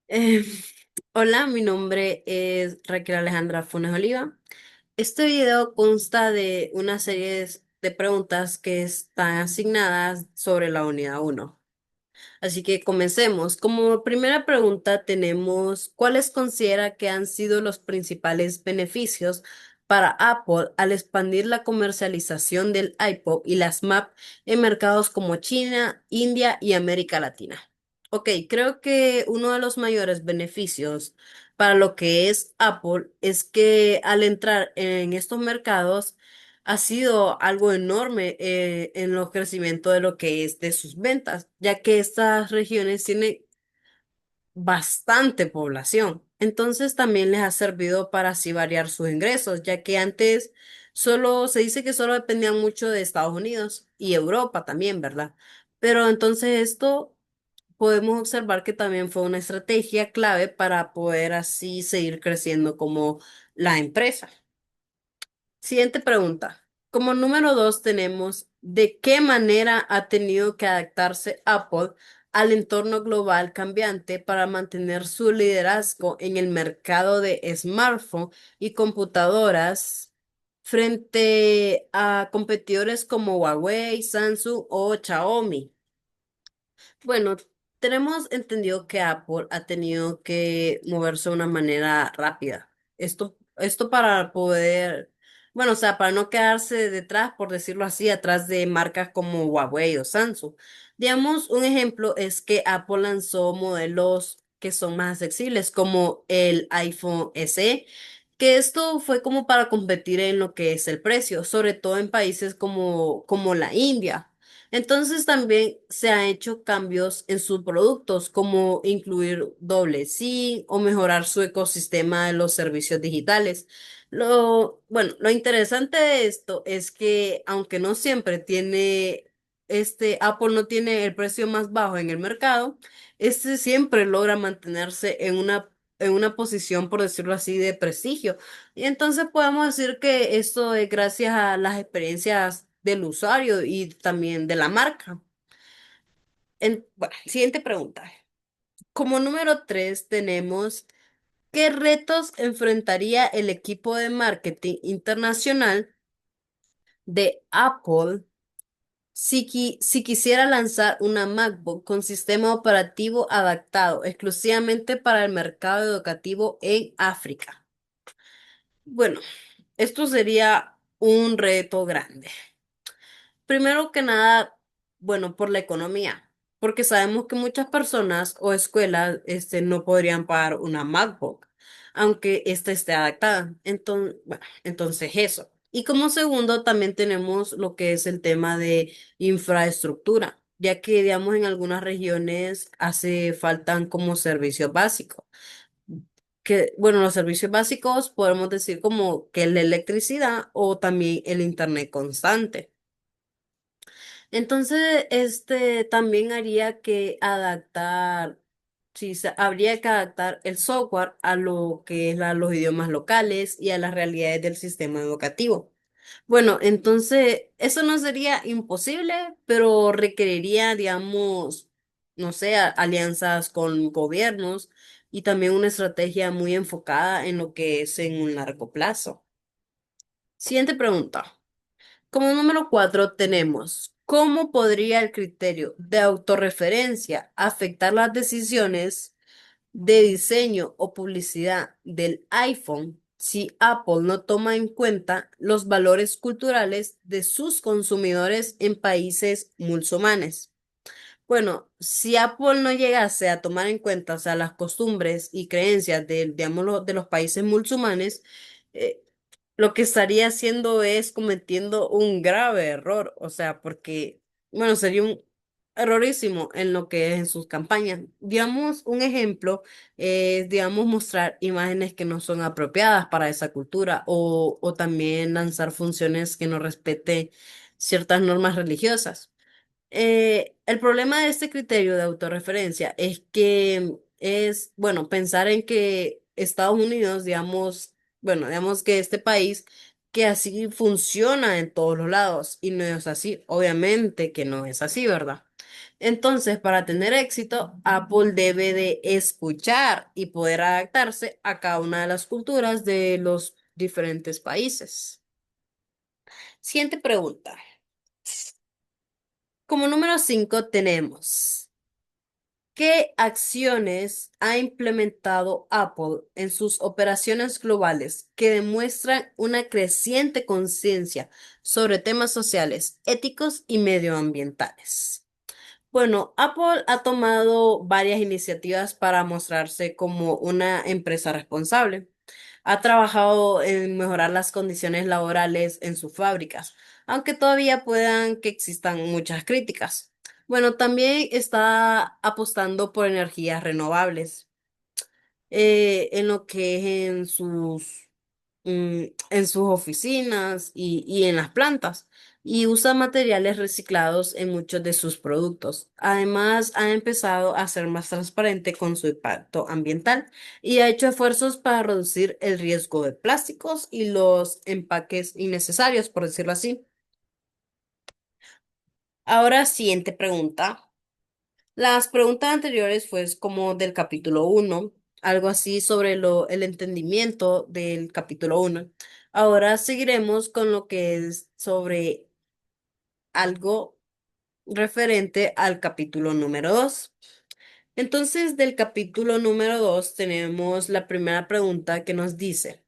Eh, Hola, mi nombre es Raquel Alejandra Funes Oliva. Este video consta de una serie de preguntas que están asignadas sobre la unidad uno. Así que comencemos. Como primera pregunta tenemos, ¿cuáles considera que han sido los principales beneficios para Apple al expandir la comercialización del iPod y las Mac en mercados como China, India y América Latina? Ok, creo que uno de los mayores beneficios para lo que es Apple es que al entrar en estos mercados ha sido algo enorme en los crecimientos de lo que es de sus ventas, ya que estas regiones tienen bastante población. Entonces también les ha servido para así variar sus ingresos, ya que antes solo se dice que solo dependían mucho de Estados Unidos y Europa también, ¿verdad? Pero entonces esto podemos observar que también fue una estrategia clave para poder así seguir creciendo como la empresa. Siguiente pregunta. Como número dos tenemos, ¿de qué manera ha tenido que adaptarse Apple al entorno global cambiante para mantener su liderazgo en el mercado de smartphone y computadoras frente a competidores como Huawei, Samsung o Xiaomi? Bueno, tenemos entendido que Apple ha tenido que moverse de una manera rápida. Esto para poder, bueno, o sea, para no quedarse detrás, por decirlo así, atrás de marcas como Huawei o Samsung. Digamos, un ejemplo es que Apple lanzó modelos que son más accesibles, como el iPhone SE, que esto fue como para competir en lo que es el precio, sobre todo en países como la India. Entonces también se han hecho cambios en sus productos, como incluir doble SIM o mejorar su ecosistema de los servicios digitales. Lo interesante de esto es que aunque no siempre Apple no tiene el precio más bajo en el mercado, este siempre logra mantenerse en una posición, por decirlo así, de prestigio. Y entonces podemos decir que esto es gracias a las experiencias del usuario y también de la marca. Bueno, siguiente pregunta. Como número tres tenemos, ¿qué retos enfrentaría el equipo de marketing internacional de Apple si quisiera lanzar una MacBook con sistema operativo adaptado exclusivamente para el mercado educativo en África? Bueno, esto sería un reto grande. Primero que nada, bueno, por la economía, porque sabemos que muchas personas o escuelas no podrían pagar una MacBook, aunque esta esté adaptada. Entonces, bueno, entonces eso. Y como segundo, también tenemos lo que es el tema de infraestructura, ya que, digamos, en algunas regiones hace faltan como servicios básicos. Que, bueno, los servicios básicos podemos decir como que la electricidad o también el internet constante. Entonces, también haría que adaptar, sí, habría que adaptar el software a lo que es los idiomas locales y a las realidades del sistema educativo. Bueno, entonces, eso no sería imposible, pero requeriría, digamos, no sé, alianzas con gobiernos y también una estrategia muy enfocada en lo que es en un largo plazo. Siguiente pregunta. Como número cuatro tenemos, ¿cómo podría el criterio de autorreferencia afectar las decisiones de diseño o publicidad del iPhone si Apple no toma en cuenta los valores culturales de sus consumidores en países musulmanes? Bueno, si Apple no llegase a tomar en cuenta, o sea, las costumbres y creencias digamos, de los países musulmanes, eh, lo que estaría haciendo es cometiendo un grave error, o sea, porque, bueno, sería un errorísimo en lo que es en sus campañas. Digamos, un ejemplo es, digamos, mostrar imágenes que no son apropiadas para esa cultura o también lanzar funciones que no respeten ciertas normas religiosas. El problema de este criterio de autorreferencia es que es, bueno, pensar en que Estados Unidos, digamos, bueno, digamos que este país, que así funciona en todos los lados, y no es así, obviamente que no es así, ¿verdad? Entonces, para tener éxito, Apple debe de escuchar y poder adaptarse a cada una de las culturas de los diferentes países. Siguiente pregunta. Como número 5 tenemos, ¿qué acciones ha implementado Apple en sus operaciones globales que demuestran una creciente conciencia sobre temas sociales, éticos y medioambientales? Bueno, Apple ha tomado varias iniciativas para mostrarse como una empresa responsable. Ha trabajado en mejorar las condiciones laborales en sus fábricas, aunque todavía puedan que existan muchas críticas. Bueno, también está apostando por energías renovables, en lo que es en sus oficinas y en las plantas, y usa materiales reciclados en muchos de sus productos. Además, ha empezado a ser más transparente con su impacto ambiental y ha hecho esfuerzos para reducir el riesgo de plásticos y los empaques innecesarios, por decirlo así. Ahora, siguiente pregunta. Las preguntas anteriores fue como del capítulo uno, algo así sobre el entendimiento del capítulo uno. Ahora seguiremos con lo que es sobre algo referente al capítulo número 2. Entonces, del capítulo número 2 tenemos la primera pregunta que nos dice: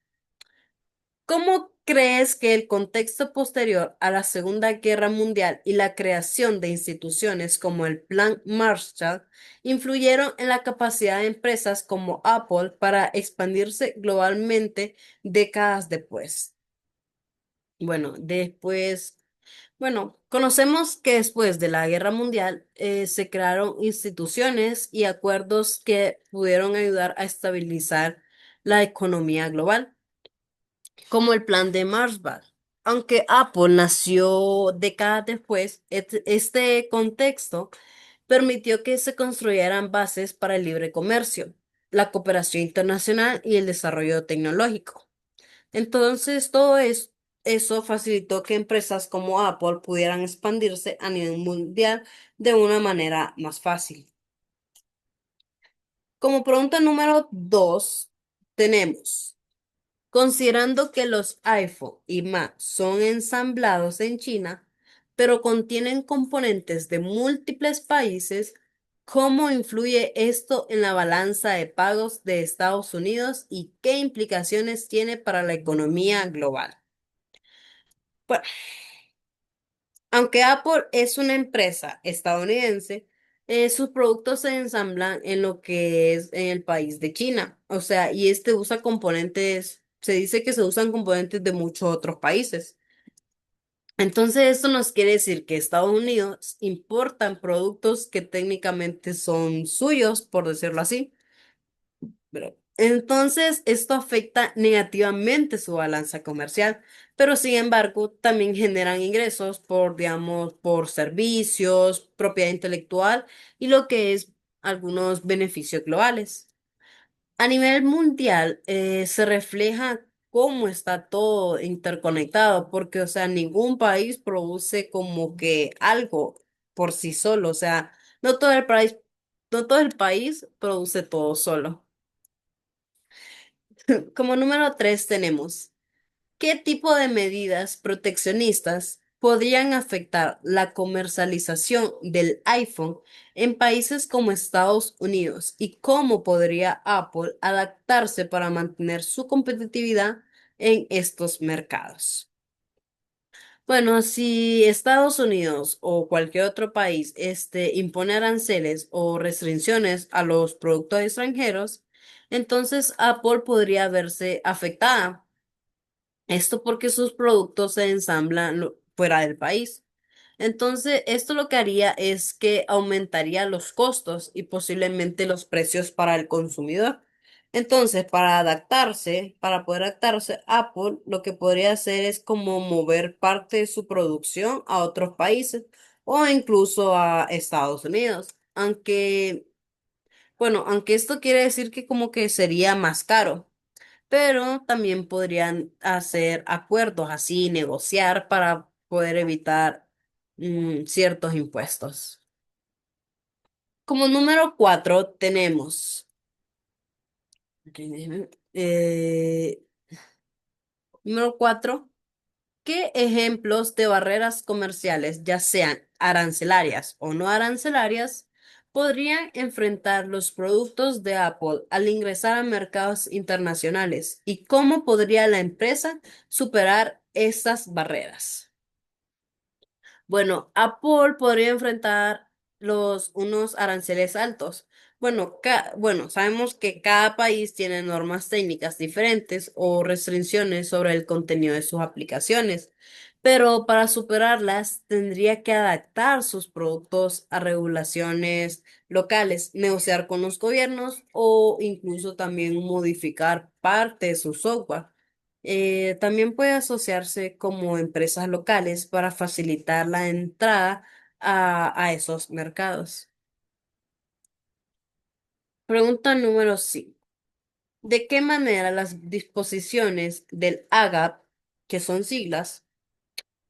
¿cómo crees que el contexto posterior a la Segunda Guerra Mundial y la creación de instituciones como el Plan Marshall influyeron en la capacidad de empresas como Apple para expandirse globalmente décadas después? Bueno, conocemos que después de la Guerra Mundial se crearon instituciones y acuerdos que pudieron ayudar a estabilizar la economía global, como el plan de Marshall. Aunque Apple nació décadas después, este contexto permitió que se construyeran bases para el libre comercio, la cooperación internacional y el desarrollo tecnológico. Entonces, eso facilitó que empresas como Apple pudieran expandirse a nivel mundial de una manera más fácil. Como pregunta número 2 tenemos: considerando que los iPhone y Mac son ensamblados en China, pero contienen componentes de múltiples países, ¿cómo influye esto en la balanza de pagos de Estados Unidos y qué implicaciones tiene para la economía global? Bueno, aunque Apple es una empresa estadounidense, sus productos se ensamblan en lo que es en el país de China. O sea, y este usa componentes, se dice que se usan componentes de muchos otros países. Entonces, esto nos quiere decir que Estados Unidos importan productos que técnicamente son suyos, por decirlo así. Entonces, esto afecta negativamente su balanza comercial, pero sin embargo, también generan ingresos por, digamos, por servicios, propiedad intelectual y lo que es algunos beneficios globales. A nivel mundial, se refleja cómo está todo interconectado, porque, o sea, ningún país produce como que algo por sí solo, o sea, no todo el país produce todo solo. Como número 3 tenemos, ¿qué tipo de medidas proteccionistas podrían afectar la comercialización del iPhone en países como Estados Unidos y cómo podría Apple adaptarse para mantener su competitividad en estos mercados? Bueno, si Estados Unidos o cualquier otro país impone aranceles o restricciones a los productos extranjeros, entonces Apple podría verse afectada. Esto porque sus productos se ensamblan fuera del país. Entonces, esto lo que haría es que aumentaría los costos y posiblemente los precios para el consumidor. Entonces, para poder adaptarse, Apple lo que podría hacer es como mover parte de su producción a otros países o incluso a Estados Unidos. Aunque esto quiere decir que como que sería más caro, pero también podrían hacer acuerdos así, negociar para poder evitar ciertos impuestos. Como número 4 tenemos, ok, número 4. ¿Qué ejemplos de barreras comerciales, ya sean arancelarias o no arancelarias, podrían enfrentar los productos de Apple al ingresar a mercados internacionales? ¿Y cómo podría la empresa superar estas barreras? Bueno, Apple podría enfrentar unos aranceles altos. Bueno, sabemos que cada país tiene normas técnicas diferentes o restricciones sobre el contenido de sus aplicaciones, pero para superarlas tendría que adaptar sus productos a regulaciones locales, negociar con los gobiernos o incluso también modificar parte de su software. También puede asociarse como empresas locales para facilitar la entrada a esos mercados. Pregunta número 5. ¿De qué manera las disposiciones del AGAP, que son siglas,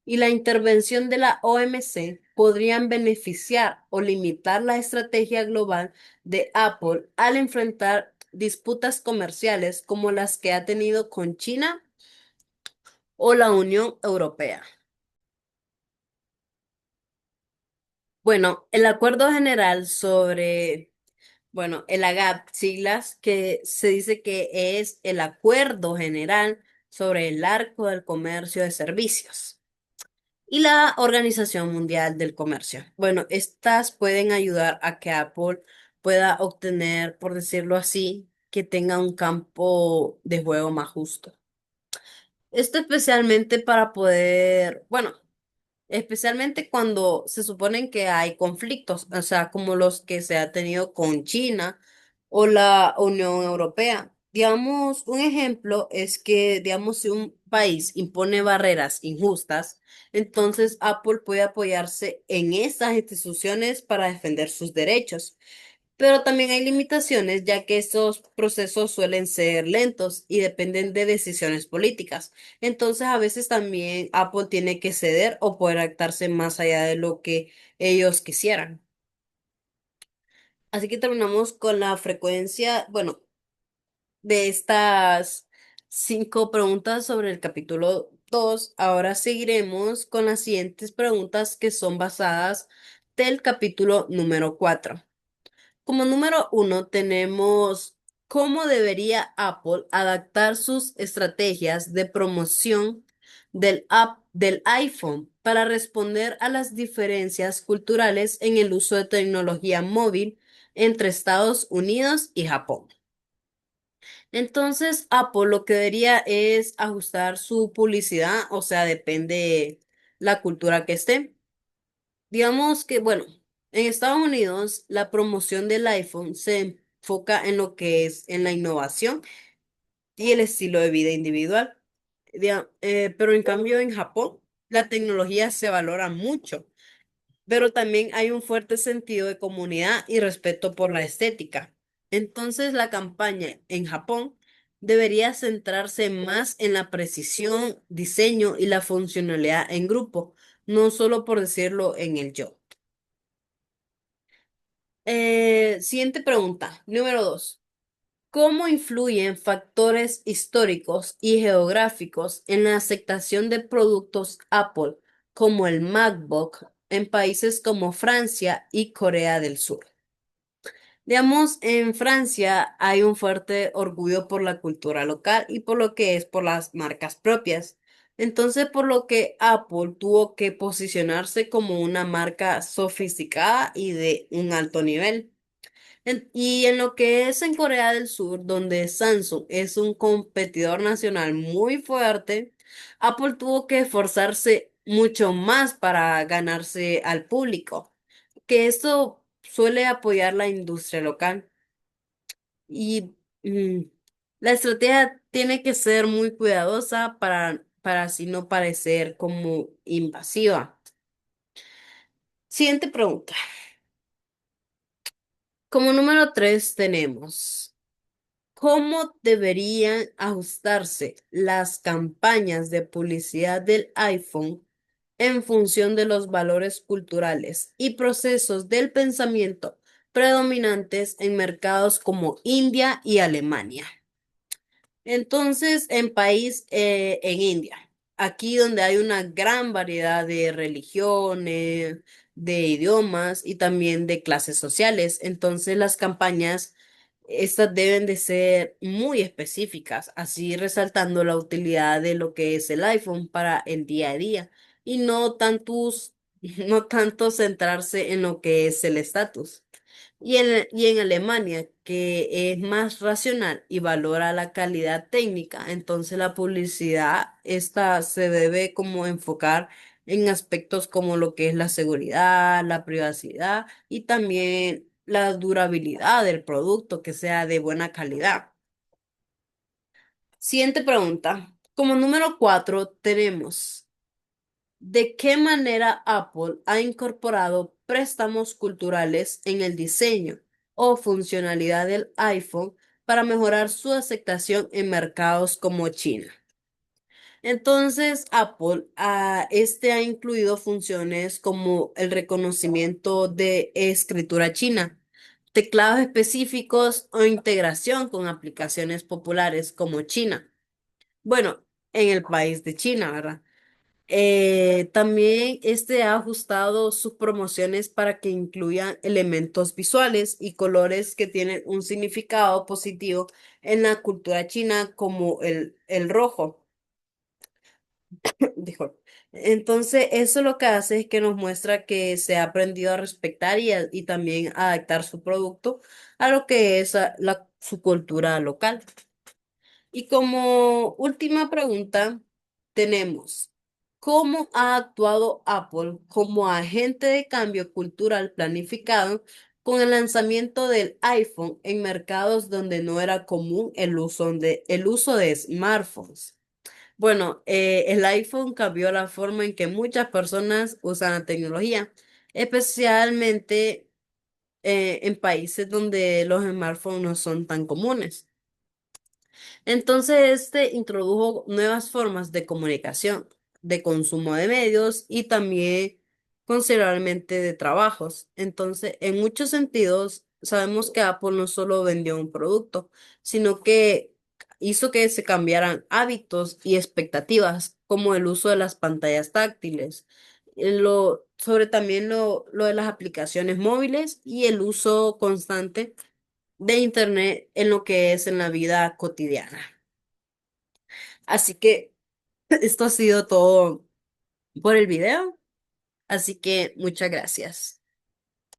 y la intervención de la OMC podrían beneficiar o limitar la estrategia global de Apple al enfrentar disputas comerciales como las que ha tenido con China o la Unión Europea? Bueno, el acuerdo general sobre, bueno, el AGAP, siglas, que se dice que es el Acuerdo General sobre el Arco del Comercio de Servicios y la Organización Mundial del Comercio. Bueno, estas pueden ayudar a que Apple pueda obtener, por decirlo así, que tenga un campo de juego más justo. Esto especialmente para poder, bueno, especialmente cuando se suponen que hay conflictos, o sea, como los que se ha tenido con China o la Unión Europea. Digamos, un ejemplo es que, digamos, si un país impone barreras injustas, entonces Apple puede apoyarse en estas instituciones para defender sus derechos. Pero también hay limitaciones, ya que estos procesos suelen ser lentos y dependen de decisiones políticas. Entonces, a veces también Apple tiene que ceder o poder adaptarse más allá de lo que ellos quisieran. Así que terminamos con la frecuencia, bueno, de estas 5 preguntas sobre el capítulo 2. Ahora seguiremos con las siguientes preguntas que son basadas del capítulo número 4. Como número 1 tenemos cómo debería Apple adaptar sus estrategias de promoción del iPhone para responder a las diferencias culturales en el uso de tecnología móvil entre Estados Unidos y Japón. Entonces, Apple lo que debería es ajustar su publicidad, o sea, depende la cultura que esté. Digamos que, bueno, en Estados Unidos la promoción del iPhone se enfoca en lo que es en la innovación y el estilo de vida individual. Pero en cambio en Japón la tecnología se valora mucho, pero también hay un fuerte sentido de comunidad y respeto por la estética. Entonces la campaña en Japón debería centrarse más en la precisión, diseño y la funcionalidad en grupo, no solo por decirlo en el yo. Siguiente pregunta, número 2. ¿Cómo influyen factores históricos y geográficos en la aceptación de productos Apple, como el MacBook, en países como Francia y Corea del Sur? Digamos, en Francia hay un fuerte orgullo por la cultura local y por lo que es por las marcas propias. Entonces, por lo que Apple tuvo que posicionarse como una marca sofisticada y de un alto nivel. Y en lo que es en Corea del Sur, donde Samsung es un competidor nacional muy fuerte, Apple tuvo que esforzarse mucho más para ganarse al público, que esto suele apoyar la industria local. Y la estrategia tiene que ser muy cuidadosa para así no parecer como invasiva. Siguiente pregunta. Como número 3 tenemos: ¿cómo deberían ajustarse las campañas de publicidad del iPhone en función de los valores culturales y procesos del pensamiento, predominantes en mercados como India y Alemania. Entonces, en India, aquí donde hay una gran variedad de religiones, de idiomas y también de clases sociales, entonces las campañas, estas deben de ser muy específicas, así resaltando la utilidad de lo que es el iPhone para el día a día y no tanto centrarse en lo que es el estatus. Y en Alemania, que es más racional y valora la calidad técnica, entonces la publicidad esta se debe como enfocar en aspectos como lo que es la seguridad, la privacidad y también la durabilidad del producto, que sea de buena calidad. Siguiente pregunta. Como número 4 tenemos, ¿de qué manera Apple ha incorporado préstamos culturales en el diseño o funcionalidad del iPhone para mejorar su aceptación en mercados como China? Entonces, Apple ha incluido funciones como el reconocimiento de escritura china, teclados específicos o integración con aplicaciones populares como China. Bueno, en el país de China, ¿verdad? También este ha ajustado sus promociones para que incluyan elementos visuales y colores que tienen un significado positivo en la cultura china, como el rojo. Dijo. Entonces, eso lo que hace es que nos muestra que se ha aprendido a respetar y también a adaptar su producto a lo que es su cultura local. Y como última pregunta, tenemos, ¿cómo ha actuado Apple como agente de cambio cultural planificado con el lanzamiento del iPhone en mercados donde no era común el uso de smartphones? Bueno, el iPhone cambió la forma en que muchas personas usan la tecnología, especialmente en países donde los smartphones no son tan comunes. Entonces, este introdujo nuevas formas de comunicación, de consumo de medios y también considerablemente de trabajos. Entonces, en muchos sentidos, sabemos que Apple no solo vendió un producto, sino que hizo que se cambiaran hábitos y expectativas, como el uso de las pantallas táctiles, sobre también lo de las aplicaciones móviles y el uso constante de Internet en lo que es en la vida cotidiana. Así que esto ha sido todo por el video, así que muchas gracias.